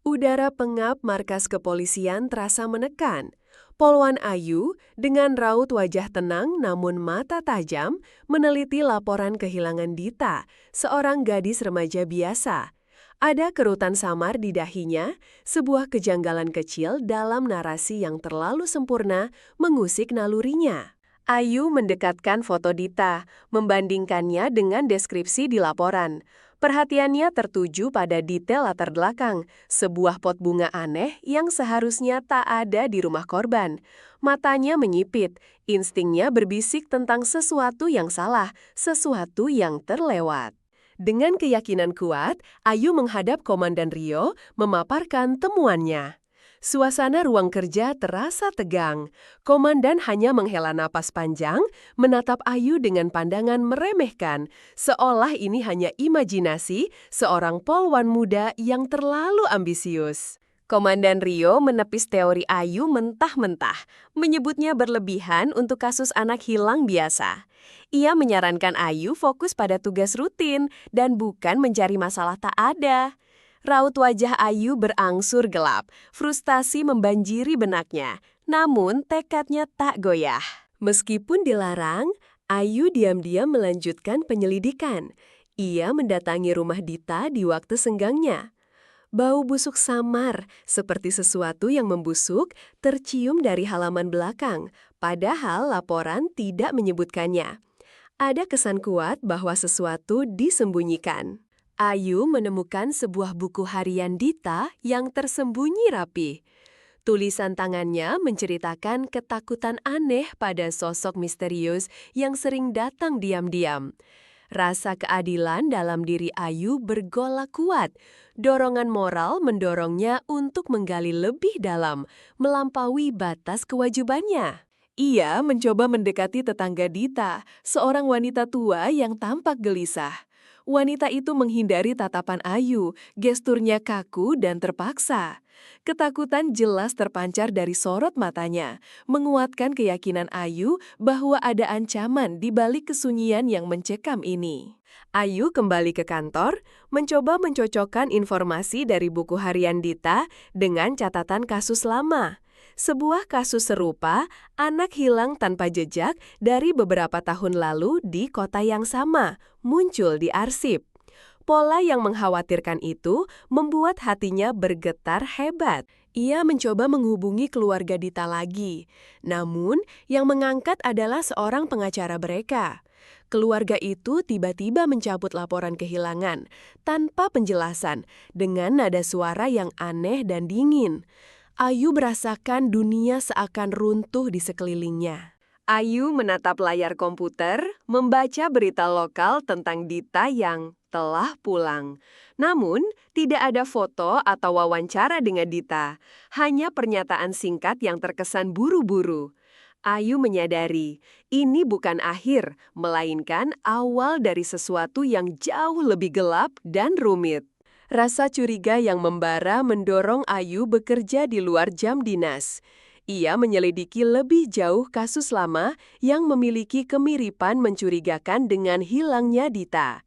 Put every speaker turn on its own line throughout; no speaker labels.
Udara pengap markas kepolisian terasa menekan. Polwan Ayu, dengan raut wajah tenang namun mata tajam, meneliti laporan kehilangan Dita, seorang gadis remaja biasa. Ada kerutan samar di dahinya, sebuah kejanggalan kecil dalam narasi yang terlalu sempurna mengusik nalurinya. Ayu mendekatkan foto Dita, membandingkannya dengan deskripsi di laporan. Perhatiannya tertuju pada detail latar belakang, sebuah pot bunga aneh yang seharusnya tak ada di rumah korban. Matanya menyipit, instingnya berbisik tentang sesuatu yang salah, sesuatu yang terlewat. Dengan keyakinan kuat, Ayu menghadap Komandan Rio, memaparkan temuannya. Suasana ruang kerja terasa tegang. Komandan hanya menghela napas panjang, menatap Ayu dengan pandangan meremehkan, seolah ini hanya imajinasi seorang polwan muda yang terlalu ambisius. Komandan Rio menepis teori Ayu mentah-mentah, menyebutnya berlebihan untuk kasus anak hilang biasa. Ia menyarankan Ayu fokus pada tugas rutin dan bukan mencari masalah tak ada. Raut wajah Ayu berangsur gelap, frustasi membanjiri benaknya, namun tekadnya tak goyah. Meskipun dilarang, Ayu diam-diam melanjutkan penyelidikan. Ia mendatangi rumah Dita di waktu senggangnya. Bau busuk samar, seperti sesuatu yang membusuk, tercium dari halaman belakang, padahal laporan tidak menyebutkannya. Ada kesan kuat bahwa sesuatu disembunyikan. Ayu menemukan sebuah buku harian Dita yang tersembunyi rapi. Tulisan tangannya menceritakan ketakutan aneh pada sosok misterius yang sering datang diam-diam. Rasa keadilan dalam diri Ayu bergolak kuat. Dorongan moral mendorongnya untuk menggali lebih dalam, melampaui batas kewajibannya. Ia mencoba mendekati tetangga Dita, seorang wanita tua yang tampak gelisah. Wanita itu menghindari tatapan Ayu, gesturnya kaku dan terpaksa. Ketakutan jelas terpancar dari sorot matanya, menguatkan keyakinan Ayu bahwa ada ancaman di balik kesunyian yang mencekam ini. Ayu kembali ke kantor, mencoba mencocokkan informasi dari buku harian Dita dengan catatan kasus lama. Sebuah kasus serupa, anak hilang tanpa jejak dari beberapa tahun lalu di kota yang sama, muncul di arsip. Pola yang mengkhawatirkan itu membuat hatinya bergetar hebat. Ia mencoba menghubungi keluarga Dita lagi. Namun, yang mengangkat adalah seorang pengacara mereka. Keluarga itu tiba-tiba mencabut laporan kehilangan, tanpa penjelasan, dengan nada suara yang aneh dan dingin. Ayu merasakan dunia seakan runtuh di sekelilingnya. Ayu menatap layar komputer, membaca berita lokal tentang Dita yang telah pulang. Namun, tidak ada foto atau wawancara dengan Dita, hanya pernyataan singkat yang terkesan buru-buru. Ayu menyadari, ini bukan akhir, melainkan awal dari sesuatu yang jauh lebih gelap dan rumit. Rasa curiga yang membara mendorong Ayu bekerja di luar jam dinas. Ia menyelidiki lebih jauh kasus lama yang memiliki kemiripan mencurigakan dengan hilangnya Dita.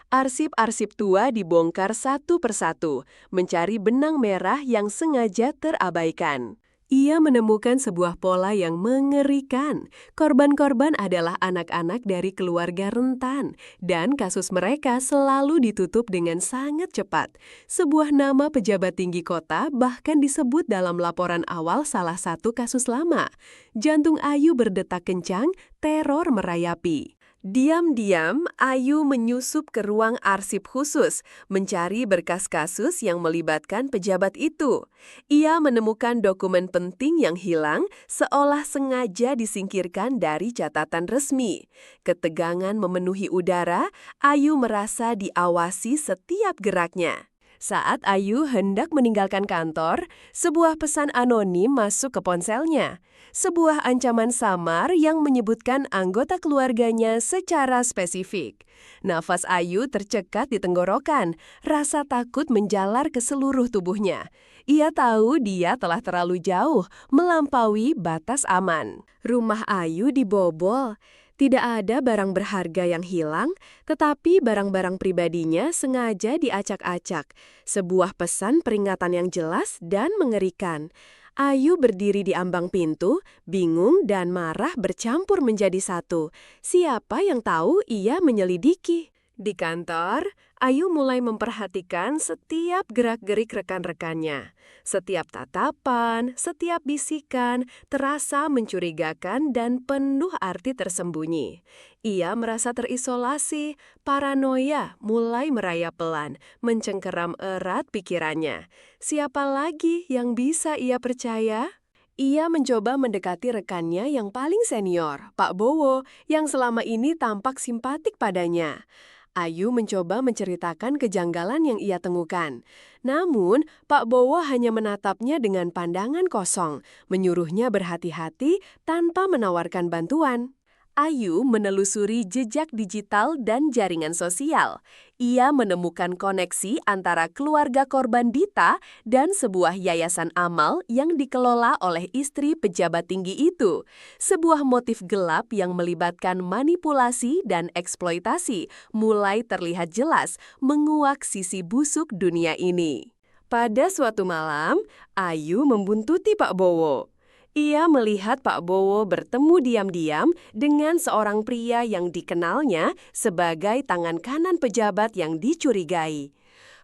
Arsip-arsip tua dibongkar satu persatu, mencari benang merah yang sengaja terabaikan. Ia menemukan sebuah pola yang mengerikan. Korban-korban adalah anak-anak dari keluarga rentan, dan kasus mereka selalu ditutup dengan sangat cepat. Sebuah nama pejabat tinggi kota bahkan disebut dalam laporan awal salah satu kasus lama. Jantung Ayu berdetak kencang, teror merayapi. Diam-diam, Ayu menyusup ke ruang arsip khusus, mencari berkas kasus yang melibatkan pejabat itu. Ia menemukan dokumen penting yang hilang, seolah sengaja disingkirkan dari catatan resmi. Ketegangan memenuhi udara, Ayu merasa diawasi setiap geraknya. Saat Ayu hendak meninggalkan kantor, sebuah pesan anonim masuk ke ponselnya. Sebuah ancaman samar yang menyebutkan anggota keluarganya secara spesifik. Nafas Ayu tercekat di tenggorokan, rasa takut menjalar ke seluruh tubuhnya. Ia tahu dia telah terlalu jauh, melampaui batas aman. Rumah Ayu dibobol. Tidak ada barang berharga yang hilang, tetapi barang-barang pribadinya sengaja diacak-acak. Sebuah pesan peringatan yang jelas dan mengerikan. Ayu berdiri di ambang pintu, bingung dan marah bercampur menjadi satu. Siapa yang tahu ia menyelidiki? Di kantor, Ayu mulai memperhatikan setiap gerak-gerik rekan-rekannya. Setiap tatapan, setiap bisikan terasa mencurigakan dan penuh arti tersembunyi. Ia merasa terisolasi, paranoia mulai merayap pelan, mencengkeram erat pikirannya. Siapa lagi yang bisa ia percaya? Ia mencoba mendekati rekannya yang paling senior, Pak Bowo, yang selama ini tampak simpatik padanya. Ayu mencoba menceritakan kejanggalan yang ia temukan. Namun, Pak Bowo hanya menatapnya dengan pandangan kosong, menyuruhnya berhati-hati tanpa menawarkan bantuan. Ayu menelusuri jejak digital dan jaringan sosial. Ia menemukan koneksi antara keluarga korban Dita dan sebuah yayasan amal yang dikelola oleh istri pejabat tinggi itu. Sebuah motif gelap yang melibatkan manipulasi dan eksploitasi mulai terlihat jelas menguak sisi busuk dunia ini. Pada suatu malam, Ayu membuntuti Pak Bowo. Ia melihat Pak Bowo bertemu diam-diam dengan seorang pria yang dikenalnya sebagai tangan kanan pejabat yang dicurigai.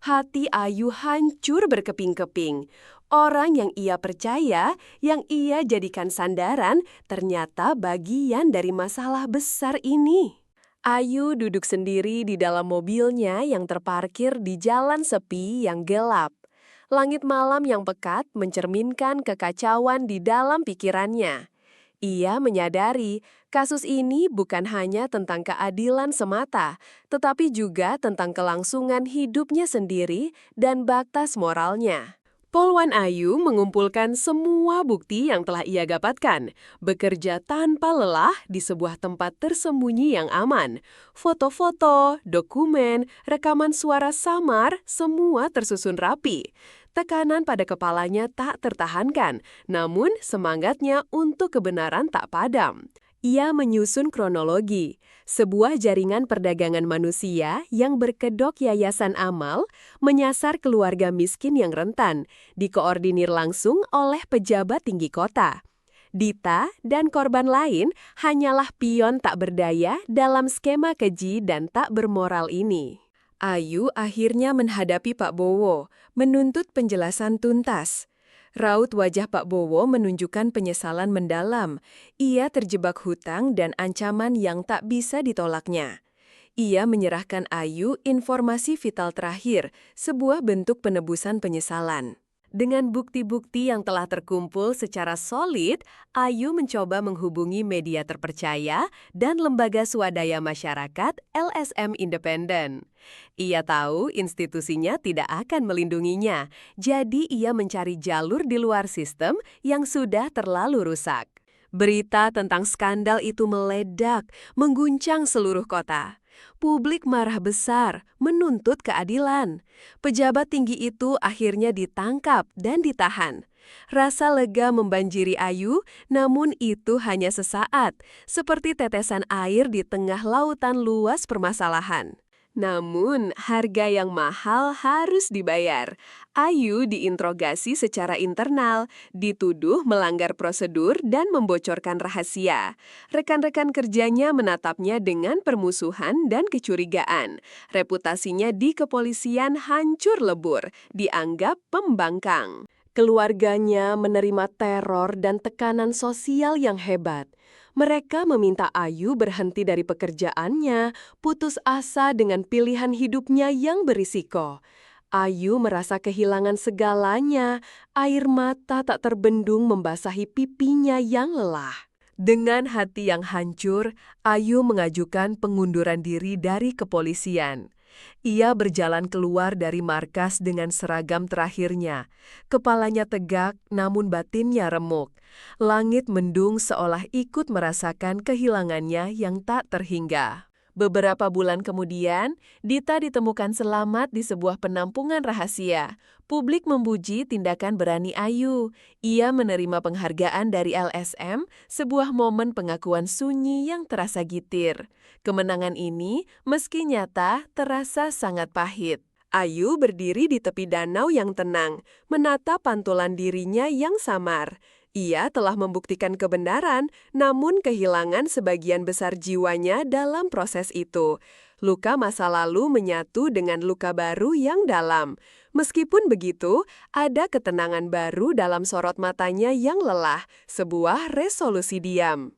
Hati Ayu hancur berkeping-keping. Orang yang ia percaya, yang ia jadikan sandaran, ternyata bagian dari masalah besar ini. Ayu duduk sendiri di dalam mobilnya yang terparkir di jalan sepi yang gelap. Langit malam yang pekat mencerminkan kekacauan di dalam pikirannya. Ia menyadari kasus ini bukan hanya tentang keadilan semata, tetapi juga tentang kelangsungan hidupnya sendiri dan batas moralnya. Polwan Ayu mengumpulkan semua bukti yang telah ia dapatkan, bekerja tanpa lelah di sebuah tempat tersembunyi yang aman. Foto-foto, dokumen, rekaman suara samar, semua tersusun rapi. Tekanan pada kepalanya tak tertahankan, namun semangatnya untuk kebenaran tak padam. Ia menyusun kronologi, sebuah jaringan perdagangan manusia yang berkedok yayasan amal, menyasar keluarga miskin yang rentan, dikoordinir langsung oleh pejabat tinggi kota. Dita dan korban lain hanyalah pion tak berdaya dalam skema keji dan tak bermoral ini. Ayu akhirnya menghadapi Pak Bowo, menuntut penjelasan tuntas. Raut wajah Pak Bowo menunjukkan penyesalan mendalam. Ia terjebak hutang dan ancaman yang tak bisa ditolaknya. Ia menyerahkan Ayu informasi vital terakhir, sebuah bentuk penebusan penyesalan. Dengan bukti-bukti yang telah terkumpul secara solid, Ayu mencoba menghubungi media terpercaya dan lembaga swadaya masyarakat LSM independen. Ia tahu institusinya tidak akan melindunginya, jadi ia mencari jalur di luar sistem yang sudah terlalu rusak. Berita tentang skandal itu meledak, mengguncang seluruh kota. Publik marah besar, menuntut keadilan. Pejabat tinggi itu akhirnya ditangkap dan ditahan. Rasa lega membanjiri Ayu, namun itu hanya sesaat, seperti tetesan air di tengah lautan luas permasalahan. Namun, harga yang mahal harus dibayar. Ayu diinterogasi secara internal, dituduh melanggar prosedur dan membocorkan rahasia. Rekan-rekan kerjanya menatapnya dengan permusuhan dan kecurigaan. Reputasinya di kepolisian hancur lebur, dianggap pembangkang. Keluarganya menerima teror dan tekanan sosial yang hebat. Mereka meminta Ayu berhenti dari pekerjaannya, putus asa dengan pilihan hidupnya yang berisiko. Ayu merasa kehilangan segalanya, air mata tak terbendung membasahi pipinya yang lelah. Dengan hati yang hancur, Ayu mengajukan pengunduran diri dari kepolisian. Ia berjalan keluar dari markas dengan seragam terakhirnya. Kepalanya tegak, namun batinnya remuk. Langit mendung seolah ikut merasakan kehilangannya yang tak terhingga. Beberapa bulan kemudian, Dita ditemukan selamat di sebuah penampungan rahasia. Publik memuji tindakan berani Ayu. Ia menerima penghargaan dari LSM, sebuah momen pengakuan sunyi yang terasa gitir. Kemenangan ini, meski nyata, terasa sangat pahit. Ayu berdiri di tepi danau yang tenang, menatap pantulan dirinya yang samar. Ia telah membuktikan kebenaran, namun kehilangan sebagian besar jiwanya dalam proses itu. Luka masa lalu menyatu dengan luka baru yang dalam. Meskipun begitu, ada ketenangan baru dalam sorot matanya yang lelah, sebuah resolusi diam.